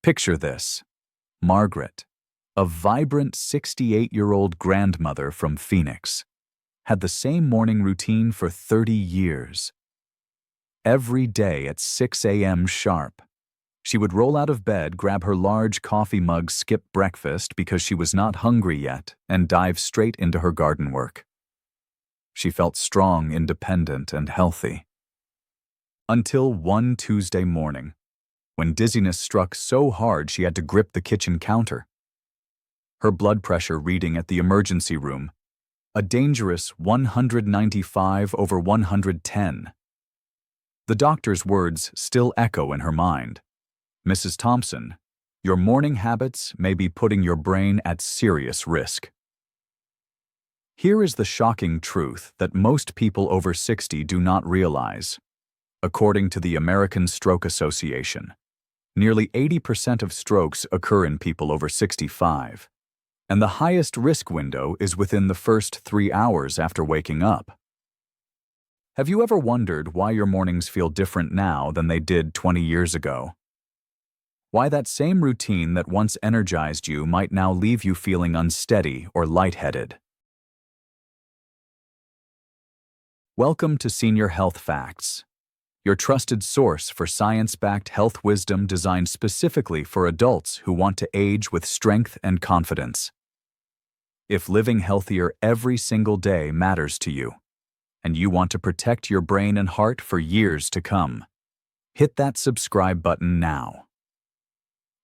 Picture this. Margaret, a vibrant 68-year-old grandmother from Phoenix, had the same morning routine for 30 years. Every day at 6 a.m. sharp, she would roll out of bed, grab her large coffee mug, skip breakfast because she was not hungry yet, and dive straight into her garden work. She felt strong, independent, and healthy. Until one Tuesday morning, when dizziness struck so hard she had to grip the kitchen counter. Her blood pressure reading at the emergency room, a dangerous 195/110. The doctor's words still echo in her mind. "Mrs. Thompson, your morning habits may be putting your brain at serious risk." Here is the shocking truth that most people over 60 do not realize. According to the American Stroke Association, nearly 80% of strokes occur in people over 65, and the highest risk window is within the first 3 hours after waking up. Have you ever wondered why your mornings feel different now than they did 20 years ago? Why that same routine that once energized you might now leave you feeling unsteady or lightheaded? Welcome to Senior Health Facts, your trusted source for science-backed health wisdom designed specifically for adults who want to age with strength and confidence. If living healthier every single day matters to you, and you want to protect your brain and heart for years to come, hit that subscribe button now.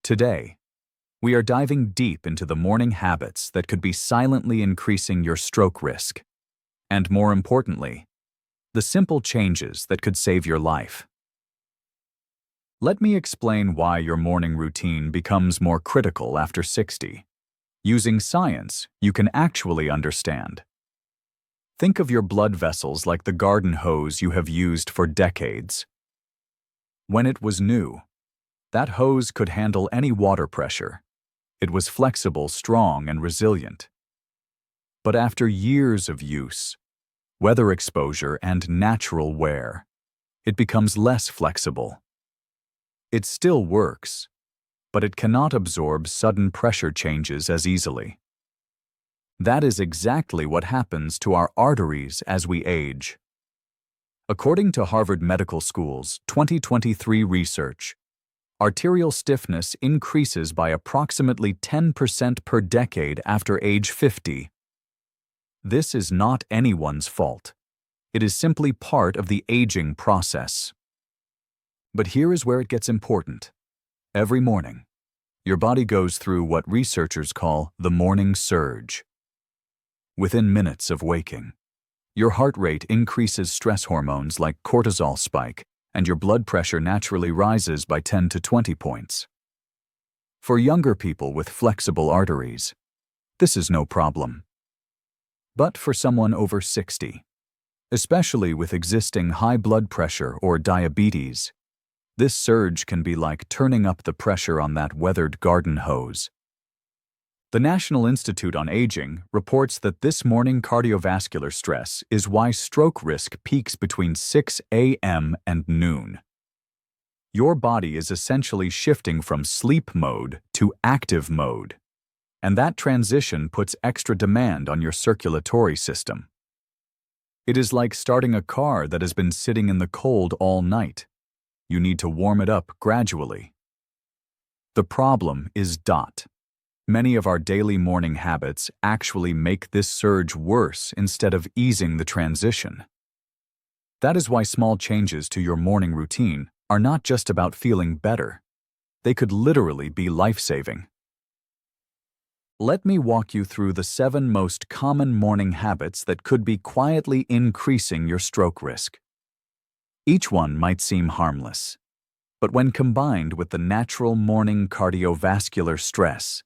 Today, we are diving deep into the morning habits that could be silently increasing your stroke risk, and more importantly, the simple changes that could save your life. Let me explain why your morning routine becomes more critical after 60. Using science, you can actually understand. Think of your blood vessels like the garden hose you have used for decades. When it was new, that hose could handle any water pressure. It was flexible, strong, and resilient. But after years of use, weather exposure, and natural wear, it becomes less flexible. It still works, but it cannot absorb sudden pressure changes as easily. That is exactly what happens to our arteries as we age. According to Harvard Medical School's 2023 research, arterial stiffness increases by approximately 10% per decade after age 50. This is not anyone's fault. It is simply part of the aging process. But here is where it gets important. Every morning, your body goes through what researchers call the morning surge. Within minutes of waking, your heart rate increases, stress hormones like cortisol spike, and your blood pressure naturally rises by 10 to 20 points. For younger people with flexible arteries, this is no problem. But for someone over 60, especially with existing high blood pressure or diabetes, this surge can be like turning up the pressure on that weathered garden hose. The National Institute on Aging reports that this morning cardiovascular stress is why stroke risk peaks between 6 a.m. and noon. Your body is essentially shifting from sleep mode to active mode, and that transition puts extra demand on your circulatory system. It is like starting a car that has been sitting in the cold all night. You need to warm it up gradually. The problem is many of our daily morning habits actually make this surge worse instead of easing the transition. That is why small changes to your morning routine are not just about feeling better. They could literally be life-saving. Let me walk you through the 7 most common morning habits that could be quietly increasing your stroke risk. Each one might seem harmless, but when combined with the natural morning cardiovascular stress,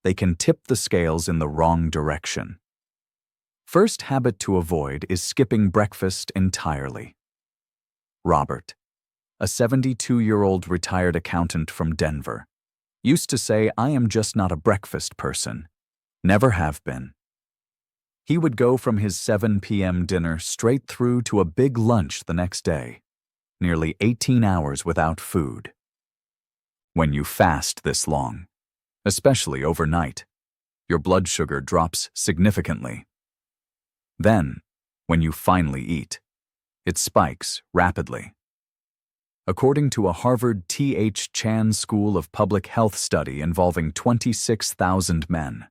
they can tip the scales in the wrong direction. First habit to avoid is skipping breakfast entirely. Robert, a 72-year-old retired accountant from Denver, used to say, "I am just not a breakfast person. Never have been." He would go from his 7 p.m. dinner straight through to a big lunch the next day, nearly 18 hours without food. When you fast this long, especially overnight, your blood sugar drops significantly. Then, when you finally eat, it spikes rapidly. According to a Harvard T.H. Chan School of Public Health study involving 26,000 men,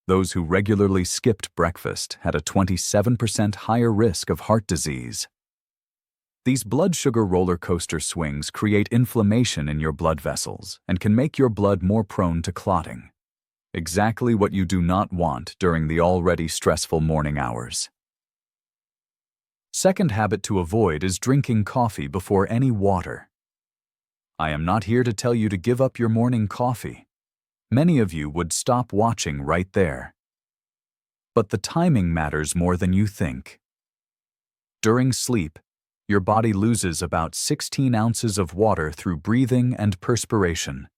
those who regularly skipped breakfast had a 27% higher risk of heart disease. These blood sugar roller coaster swings create inflammation in your blood vessels and can make your blood more prone to clotting. Exactly what you do not want during the already stressful morning hours. Second habit to avoid is drinking coffee before any water. I am not here to tell you to give up your morning coffee. Many of you would stop watching right there. But the timing matters more than you think. During sleep, your body loses about 16 ounces of water through breathing and perspiration.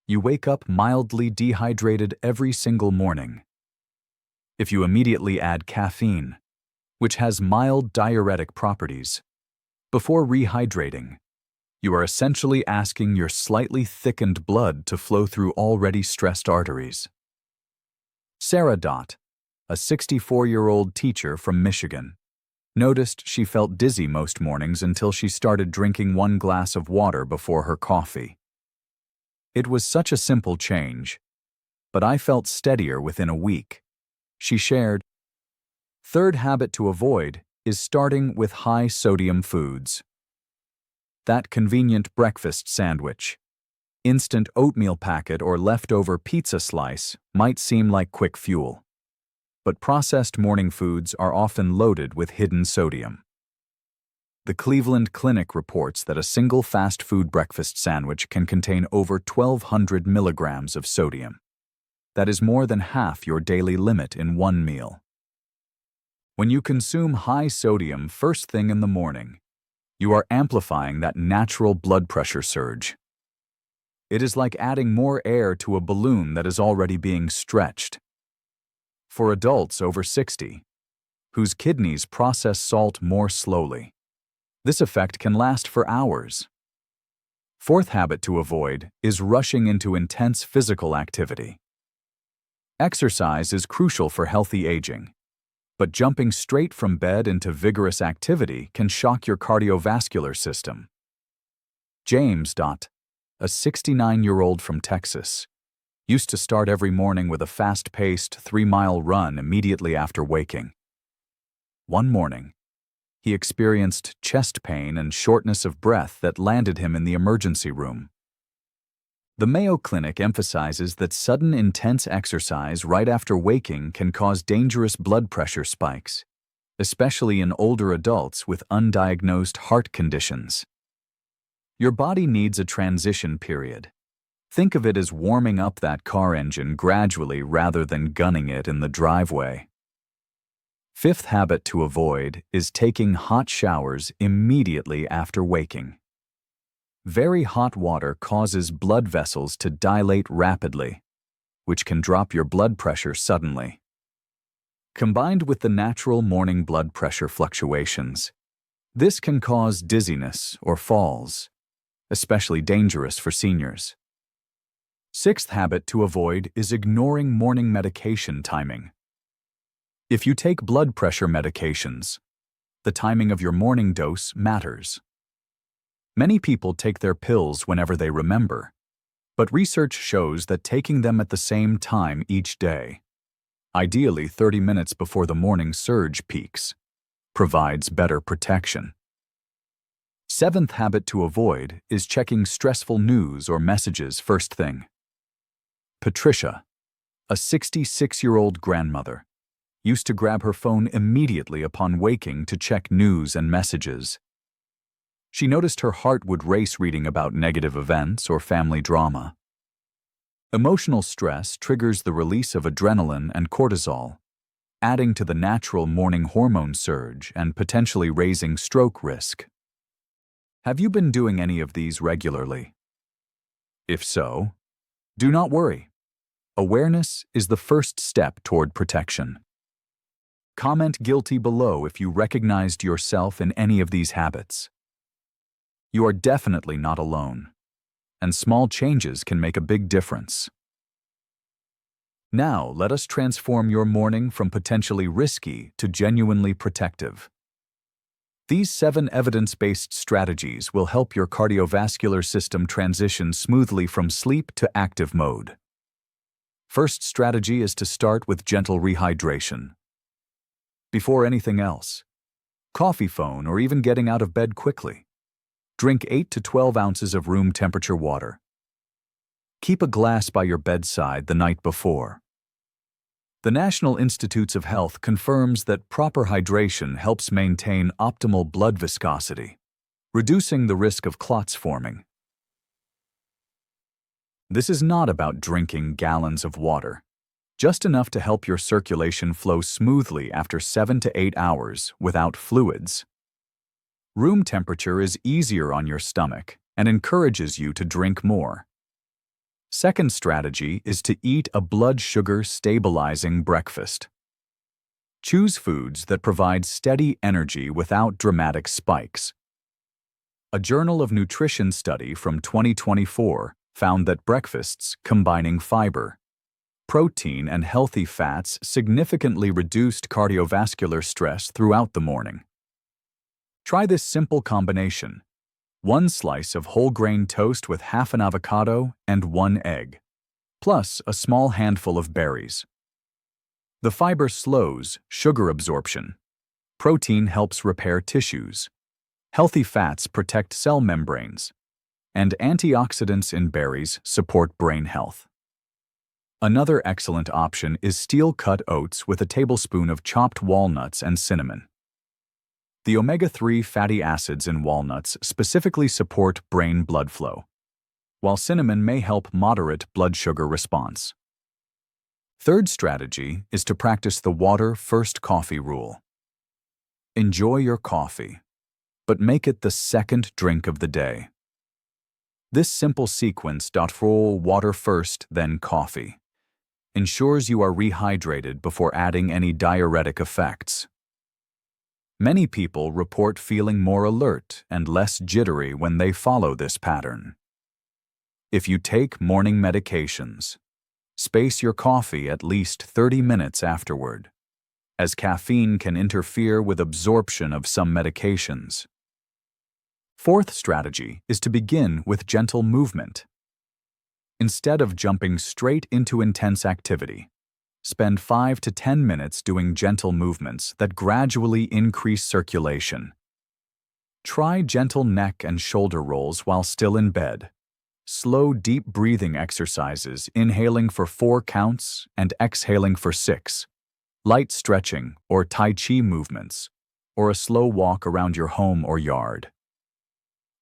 You wake up mildly dehydrated every single morning. If you immediately add caffeine, which has mild diuretic properties, before rehydrating, you are essentially asking your slightly thickened blood to flow through already stressed arteries. Sarah Dott, a 64-year-old teacher from Michigan, noticed she felt dizzy most mornings until she started drinking 1 glass of water before her coffee. It was such a simple change, but I felt steadier within a week. She shared, "Third habit to avoid is starting with high-sodium foods. That convenient breakfast sandwich, instant oatmeal packet, or leftover pizza slice might seem like quick fuel. But processed morning foods are often loaded with hidden sodium. The Cleveland Clinic reports that a single fast food breakfast sandwich can contain over 1,200 milligrams of sodium. That is more than half your daily limit in one meal. When you consume high sodium first thing in the morning, you are amplifying that natural blood pressure surge. It is like adding more air to a balloon that is already being stretched. For adults over 60, whose kidneys process salt more slowly, this effect can last for hours. Fourth habit to avoid is rushing into intense physical activity. Exercise is crucial for healthy aging, but jumping straight from bed into vigorous activity can shock your cardiovascular system. James Dott, a 69-year-old from Texas, used to start every morning with a fast-paced 3-mile run immediately after waking. One morning, he experienced chest pain and shortness of breath that landed him in the emergency room. The Mayo Clinic emphasizes that sudden intense exercise right after waking can cause dangerous blood pressure spikes, especially in older adults with undiagnosed heart conditions. Your body needs a transition period. Think of it as warming up that car engine gradually rather than gunning it in the driveway. Fifth habit to avoid is taking hot showers immediately after waking. Very hot water causes blood vessels to dilate rapidly, which can drop your blood pressure suddenly. Combined with the natural morning blood pressure fluctuations, this can cause dizziness or falls, especially dangerous for seniors. Sixth habit to avoid is ignoring morning medication timing. If you take blood pressure medications, the timing of your morning dose matters. Many people take their pills whenever they remember, but research shows that taking them at the same time each day, ideally 30 minutes before the morning surge peaks, provides better protection. Seventh habit to avoid is checking stressful news or messages first thing. Patricia, a 66-year-old grandmother, used to grab her phone immediately upon waking to check news and messages. She noticed her heart would race reading about negative events or family drama. Emotional stress triggers the release of adrenaline and cortisol, adding to the natural morning hormone surge and potentially raising stroke risk. Have you been doing any of these regularly? If so, do not worry. Awareness is the first step toward protection. Comment guilty below if you recognized yourself in any of these habits. You are definitely not alone. and small changes can make a big difference. Now, let us transform your morning from potentially risky to genuinely protective. These 7 evidence-based strategies will help your cardiovascular system transition smoothly from sleep to active mode. First strategy is to start with gentle rehydration. Before anything else, coffee, phone, or even getting out of bed quickly, drink 8 to 12 ounces of room temperature water. Keep a glass by your bedside the night before. The National Institutes of Health confirms that proper hydration helps maintain optimal blood viscosity, reducing the risk of clots forming. This is not about drinking gallons of water, just enough to help your circulation flow smoothly after 7 to 8 hours without fluids. Room temperature is easier on your stomach and encourages you to drink more. Second strategy is to eat a blood sugar stabilizing breakfast. Choose foods that provide steady energy without dramatic spikes. A Journal of Nutrition study from 2024 found that breakfasts combining fiber, protein, and healthy fats significantly reduced cardiovascular stress throughout the morning. Try this simple combination: 1 slice of whole grain toast with half an avocado and 1 egg, plus a small handful of berries. The fiber slows sugar absorption. Protein helps repair tissues. Healthy fats protect cell membranes. And antioxidants in berries support brain health. Another excellent option is steel-cut oats with a tablespoon of chopped walnuts and cinnamon. The omega-3 fatty acids in walnuts specifically support brain blood flow, while cinnamon may help moderate blood sugar response. Third strategy is to practice the water-first coffee rule. Enjoy your coffee, but make it the second drink of the day. This simple sequence, water first, then coffee, ensures you are rehydrated before adding any diuretic effects. Many people report feeling more alert and less jittery when they follow this pattern. If you take morning medications, space your coffee at least 30 minutes afterward, as caffeine can interfere with absorption of some medications. Fourth strategy is to begin with gentle movement. Instead of jumping straight into intense activity, spend 5 to 10 minutes doing gentle movements that gradually increase circulation. Try gentle neck and shoulder rolls while still in bed. Slow, deep breathing exercises, inhaling for 4 counts and exhaling for 6. Light stretching or Tai Chi movements, or a slow walk around your home or yard.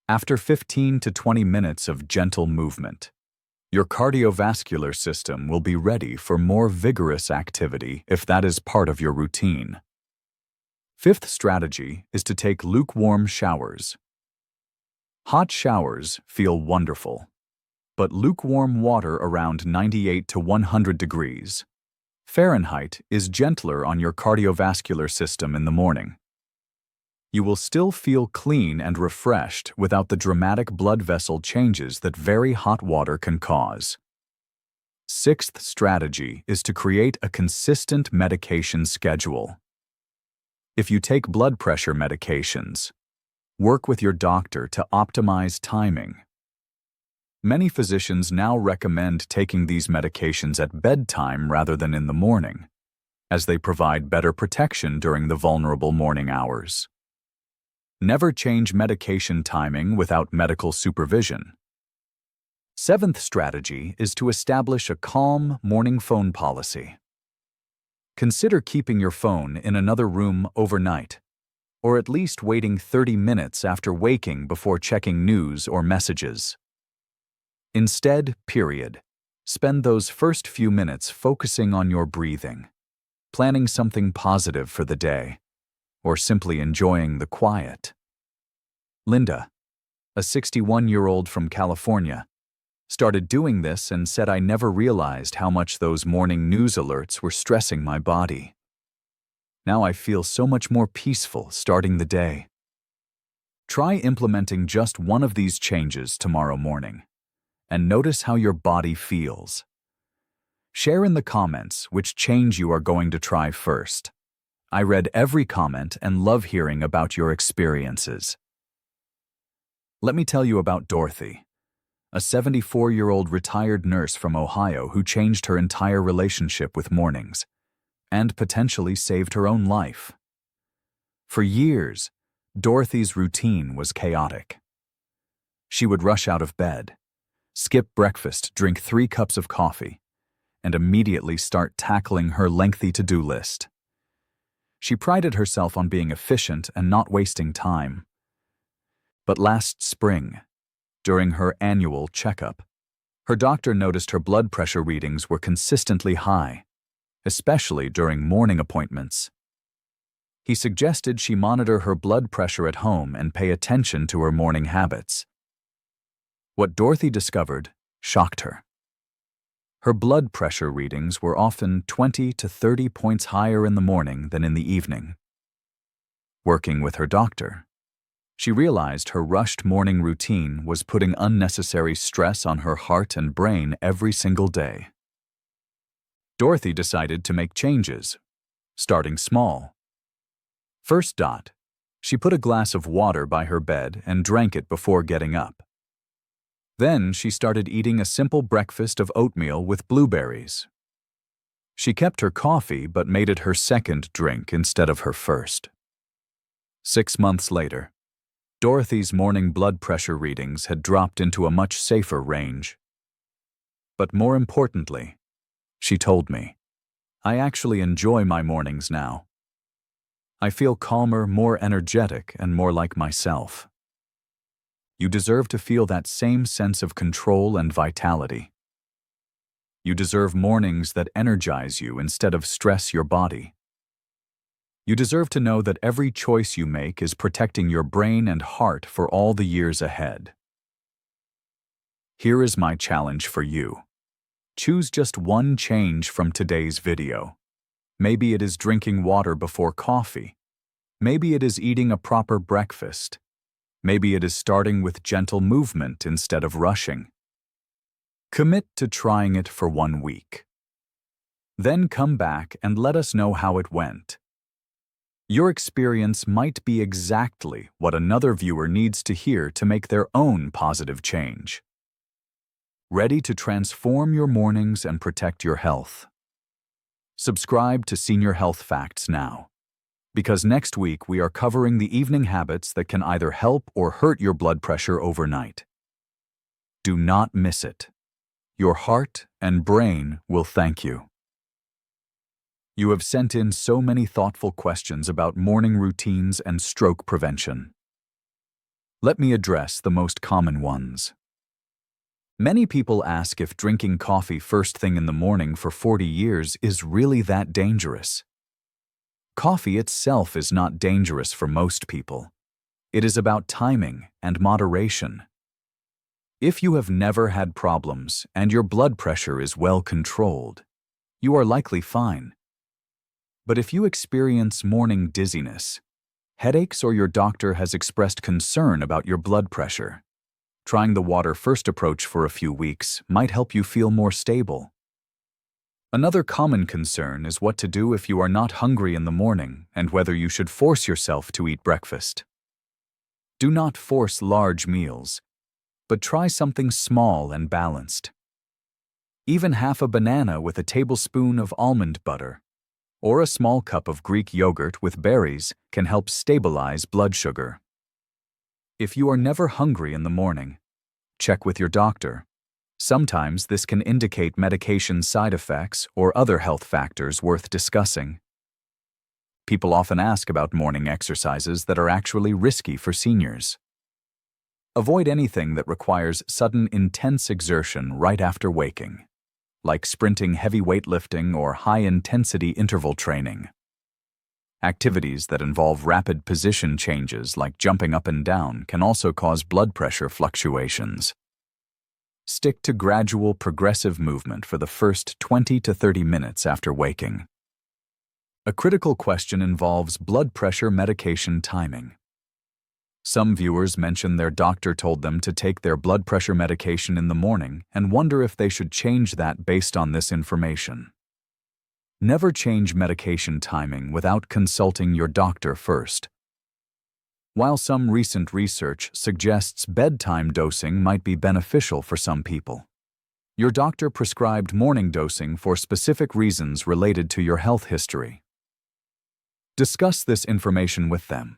After 15 to 20 minutes of gentle movement, your cardiovascular system will be ready for more vigorous activity if that is part of your routine. Fifth strategy is to take lukewarm showers. Hot showers feel wonderful, but lukewarm water around 98 to 100 degrees Fahrenheit is gentler on your cardiovascular system in the morning. You will still feel clean and refreshed without the dramatic blood vessel changes that very hot water can cause. Sixth strategy is to create a consistent medication schedule. If you take blood pressure medications, work with your doctor to optimize timing. Many physicians now recommend taking these medications at bedtime rather than in the morning, as they provide better protection during the vulnerable morning hours. Never change medication timing without medical supervision. Seventh strategy is to establish a calm morning phone policy. Consider keeping your phone in another room overnight, or at least waiting 30 minutes after waking before checking news or messages. Instead, spend those first few minutes focusing on your breathing, planning something positive for the day, or simply enjoying the quiet. Linda, a 61-year-old from California, started doing this and said, "I never realized how much those morning news alerts were stressing my body. Now I feel so much more peaceful starting the day." Try implementing just one of these changes tomorrow morning, and notice how your body feels. Share in the comments which change you are going to try first. I read every comment and love hearing about your experiences. Let me tell you about Dorothy, a 74-year-old retired nurse from Ohio who changed her entire relationship with mornings and potentially saved her own life. For years, Dorothy's routine was chaotic. She would rush out of bed, skip breakfast, drink 3 cups of coffee, and immediately start tackling her lengthy to-do list. She prided herself on being efficient and not wasting time. But last spring, during her annual checkup, her doctor noticed her blood pressure readings were consistently high, especially during morning appointments. He suggested she monitor her blood pressure at home and pay attention to her morning habits. What Dorothy discovered shocked her. Her blood pressure readings were often 20 to 30 points higher in the morning than in the evening. Working with her doctor, she realized her rushed morning routine was putting unnecessary stress on her heart and brain every single day. Dorothy decided to make changes, starting small. First, she put a glass of water by her bed and drank it before getting up. Then she started eating a simple breakfast of oatmeal with blueberries. She kept her coffee but made it her second drink instead of her first. 6 months later, Dorothy's morning blood pressure readings had dropped into a much safer range. But more importantly, she told me, "I actually enjoy my mornings now. I feel calmer, more energetic, and more like myself." You deserve to feel that same sense of control and vitality. You deserve mornings that energize you instead of stress your body. You deserve to know that every choice you make is protecting your brain and heart for all the years ahead. Here is my challenge for you. Choose just one change from today's video. Maybe it is drinking water before coffee. Maybe it is eating a proper breakfast. Maybe it is starting with gentle movement instead of rushing. Commit to trying it for 1 week. Then come back and let us know how it went. Your experience might be exactly what another viewer needs to hear to make their own positive change. Ready to transform your mornings and protect your health? Subscribe to Senior Health Facts now, because next week we are covering the evening habits that can either help or hurt your blood pressure overnight. Do not miss it. Your heart and brain will thank you. You have sent in so many thoughtful questions about morning routines and stroke prevention. Let me address the most common ones. Many people ask if drinking coffee first thing in the morning for 40 years is really that dangerous. Coffee itself is not dangerous for most people. It is about timing and moderation. If you have never had problems and your blood pressure is well controlled, you are likely fine. But if you experience morning dizziness, headaches, or your doctor has expressed concern about your blood pressure, trying the water first approach for a few weeks might help you feel more stable. Another common concern is what to do if you are not hungry in the morning and whether you should force yourself to eat breakfast. Do not force large meals, but try something small and balanced. Even half a banana with a tablespoon of almond butter or a small cup of Greek yogurt with berries can help stabilize blood sugar. If you are never hungry in the morning, check with your doctor. Sometimes this can indicate medication side effects or other health factors worth discussing. People often ask about morning exercises that are actually risky for seniors. Avoid anything that requires sudden intense exertion right after waking, like sprinting, heavy weightlifting, or high-intensity interval training. Activities that involve rapid position changes like jumping up and down can also cause blood pressure fluctuations. Stick to gradual, progressive movement for the first 20 to 30 minutes after waking. A critical question involves blood pressure medication timing. Some viewers mention their doctor told them to take their blood pressure medication in the morning and wonder if they should change that based on this information. Never change medication timing without consulting your doctor first. While some recent research suggests bedtime dosing might be beneficial for some people, your doctor prescribed morning dosing for specific reasons related to your health history. Discuss this information with them.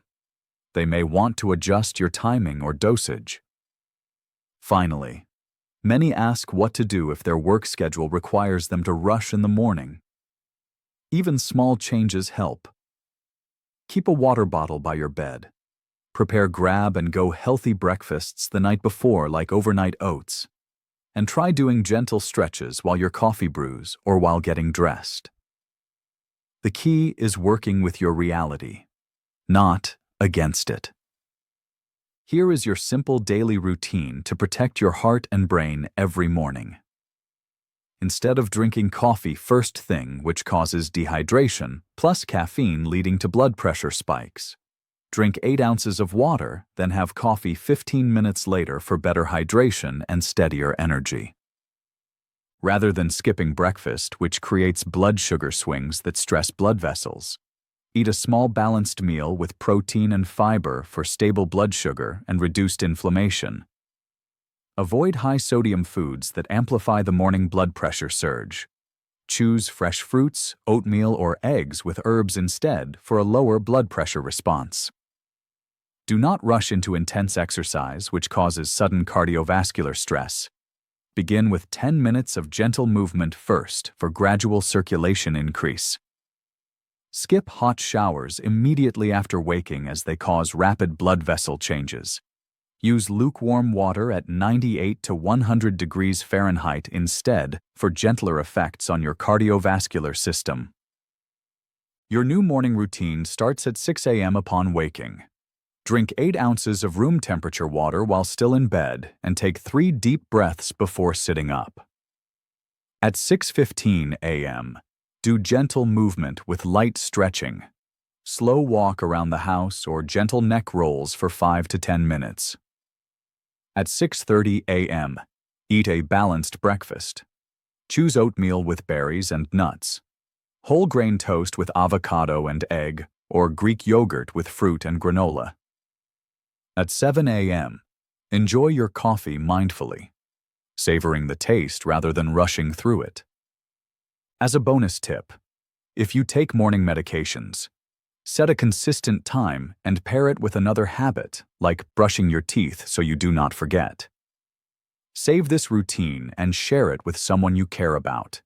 They may want to adjust your timing or dosage. Finally, many ask what to do if their work schedule requires them to rush in the morning. Even small changes help. Keep a water bottle by your bed. Prepare grab-and-go healthy breakfasts the night before, like overnight oats. And try doing gentle stretches while your coffee brews or while getting dressed. The key is working with your reality, not against it. Here is your simple daily routine to protect your heart and brain every morning. Instead of drinking coffee first thing, which causes dehydration, plus caffeine leading to blood pressure spikes, drink 8 ounces of water, then have coffee 15 minutes later for better hydration and steadier energy. Rather than skipping breakfast, which creates blood sugar swings that stress blood vessels, eat a small balanced meal with protein and fiber for stable blood sugar and reduced inflammation. Avoid high-sodium foods that amplify the morning blood pressure surge. Choose fresh fruits, oatmeal, or eggs with herbs instead for a lower blood pressure response. Do not rush into intense exercise, which causes sudden cardiovascular stress. Begin with 10 minutes of gentle movement first for gradual circulation increase. Skip hot showers immediately after waking as they cause rapid blood vessel changes. Use lukewarm water at 98 to 100 degrees Fahrenheit instead for gentler effects on your cardiovascular system. Your new morning routine starts at 6 a.m. upon waking. Drink 8 ounces of room temperature water while still in bed and take 3 deep breaths before sitting up. At 6:15 a.m., do gentle movement with light stretching. Slow walk around the house or gentle neck rolls for 5 to 10 minutes. At 6:30 a.m., eat a balanced breakfast. Choose oatmeal with berries and nuts, whole grain toast with avocado and egg, or Greek yogurt with fruit and granola. At 7 a.m., enjoy your coffee mindfully, savoring the taste rather than rushing through it. As a bonus tip, if you take morning medications, set a consistent time and pair it with another habit, like brushing your teeth so you do not forget. Save this routine and share it with someone you care about.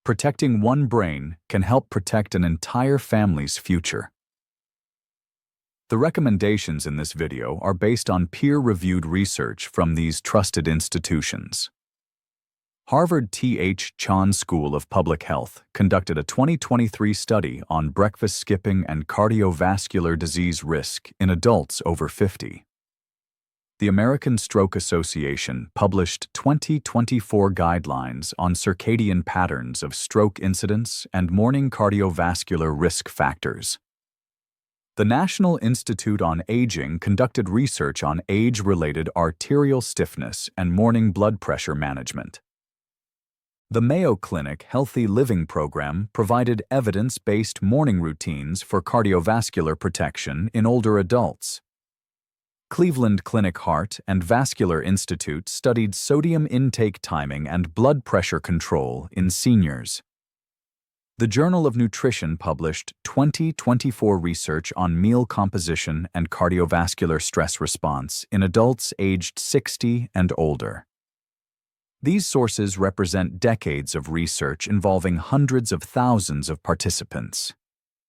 Protecting one brain can help protect an entire family's future. The recommendations in this video are based on peer-reviewed research from these trusted institutions. Harvard T.H. Chan School of Public Health conducted a 2023 study on breakfast skipping and cardiovascular disease risk in adults over 50. The American Stroke Association published 2024 guidelines on circadian patterns of stroke incidence and morning cardiovascular risk factors. The National Institute on Aging conducted research on age-related arterial stiffness and morning blood pressure management. The Mayo Clinic Healthy Living Program provided evidence-based morning routines for cardiovascular protection in older adults. Cleveland Clinic Heart and Vascular Institute studied sodium intake timing and blood pressure control in seniors. The Journal of Nutrition published 2024 research on meal composition and cardiovascular stress response in adults aged 60 and older. These sources represent decades of research involving hundreds of thousands of participants,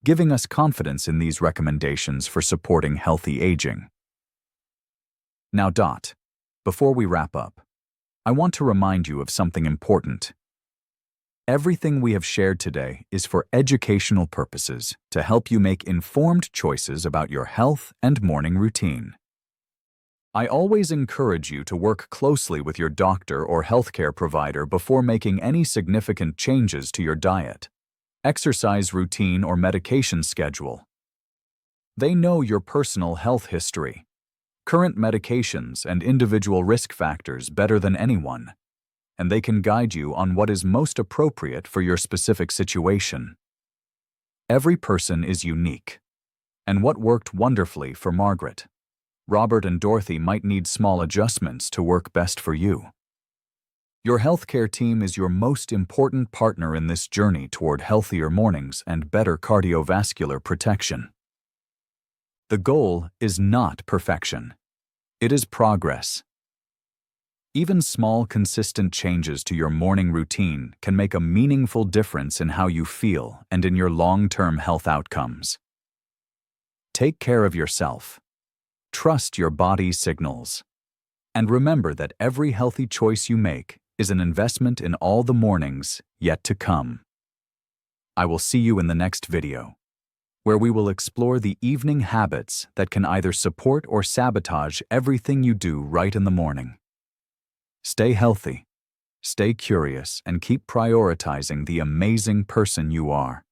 giving us confidence in these recommendations for supporting healthy aging. Now, before we wrap up, I want to remind you of something important. Everything we have shared today is for educational purposes to help you make informed choices about your health and morning routine. I always encourage you to work closely with your doctor or healthcare provider before making any significant changes to your diet, exercise routine, or medication schedule. They know your personal health history, current medications and individual risk factors better than anyone, and they can guide you on what is most appropriate for your specific situation. Every person is unique, and what worked wonderfully for Margaret, Robert, and Dorothy might need small adjustments to work best for you. Your healthcare team is your most important partner in this journey toward healthier mornings and better cardiovascular protection. The goal is not perfection. It is progress. Even small, consistent changes to your morning routine can make a meaningful difference in how you feel and in your long-term health outcomes. Take care of yourself. Trust your body's signals. And remember that every healthy choice you make is an investment in all the mornings yet to come. I will see you in the next video, where we will explore the evening habits that can either support or sabotage everything you do right in the morning. Stay healthy, stay curious, and keep prioritizing the amazing person you are.